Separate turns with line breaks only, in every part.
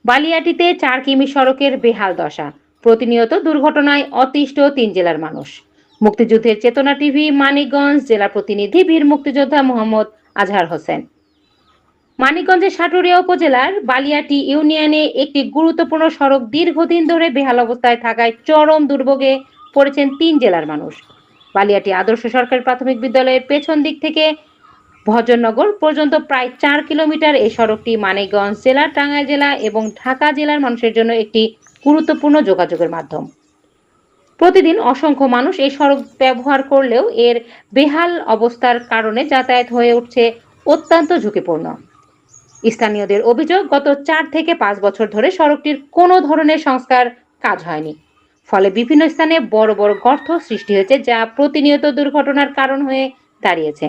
বালিয়াটিতে 4 কিমি সড়কের বেহাল দশা, প্রতিনিয়ত দুর্ঘটনায় অতিষ্ঠ 3 জেলার মানুষ। মুক্তিযুদ্ধের চেতনা টিভি মানিকগঞ্জ জেলা প্রতিনিধি বীর মুক্তিযোদ্ধা মোহাম্মদ আজহার হোসেন। মানিকগঞ্জের সাটুরিয়া উপজেলার বালিয়াটি ইউনিয়নে একটি গুরুত্বপূর্ণ সড়ক দীর্ঘদিন ধরে বেহাল অবস্থায় থাকায় চরম দুর্ভোগে পড়েছেন 3 জেলার মানুষ। বালিয়াটি আদর্শ সরকারি প্রাথমিক বিদ্যালয়ের পেছন দিক থেকে ভজননগর পর্যন্ত প্রায় 4 কিলোমিটার এই সড়কটি মানিকগঞ্জ জেলা, টাঙ্গাইল জেলা এবং ঢাকা জেলার মানুষের জন্য একটি গুরুত্বপূর্ণ যোগাযোগের মাধ্যম। প্রতিদিন অসংখ্য মানুষ এই সড়ক ব্যবহার করলেও এর বেহাল অবস্থার কারণে যাতায়াত হয়ে উঠছে অত্যন্ত ঝুঁকিপূর্ণ। স্থানীয়দের অভিযোগ, গত 4 থেকে 5 বছর ধরে সড়কটির কোনো ধরনের সংস্কার কাজ হয়নি। ফলে বিভিন্ন স্থানে বড় বড় গর্ত সৃষ্টি হয়েছে, যা প্রতিনিয়ত দুর্ঘটনার কারণ হয়ে দাঁড়িয়েছে।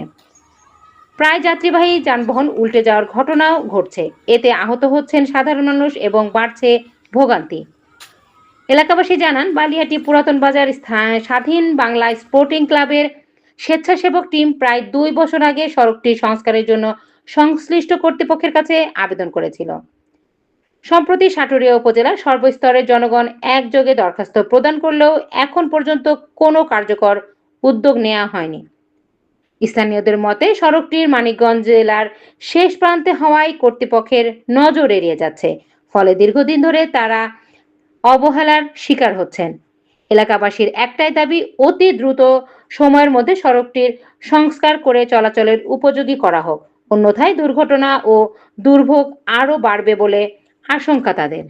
প্রায় যাত্রীবাহী যানবাহন উল্টে যাওয়ার ঘটনাও ঘটছে, এতে আহত হচ্ছেন সাধারণ মানুষ এবং বাড়ছে ভোগান্তি। এলাকাবাসী জানান, বালিয়াটি পুরাতন বাজার স্বাধীন বাংলা স্পোর্টিং ক্লাবের স্বেচ্ছাসেবক টিম প্রায় 2 বছর আগে সড়কটি সংস্কারের জন্য সংশ্লিষ্ট কর্তৃপক্ষের কাছে আবেদন করেছিল। সম্প্রতি সাটুরিয়া উপজেলার সর্বস্তরের জনগণ একযোগে দরখাস্ত প্রদান করলেও এখন পর্যন্ত কোনো কার্যকর উদ্যোগ নেওয়া হয়নি। স্থানীয়দের মতে, সড়কটির মানিকগঞ্জ জেলার শেষ প্রান্তে হওয়ায় কর্তৃপক্ষের নজর এড়িয়ে যাচ্ছে, ফলে দীর্ঘদিন ধরে তারা অবহেলার শিকার হচ্ছেন। এলাকাবাসীর একটাই দাবি, অতি দ্রুত সময়ের মধ্যে সড়কটির সংস্কার করে চলাচলের উপযোগী করা হোক, অন্যথায় দুর্ঘটনা ও দুর্ভোগ আরও বাড়বে বলে আশঙ্কা তাদের।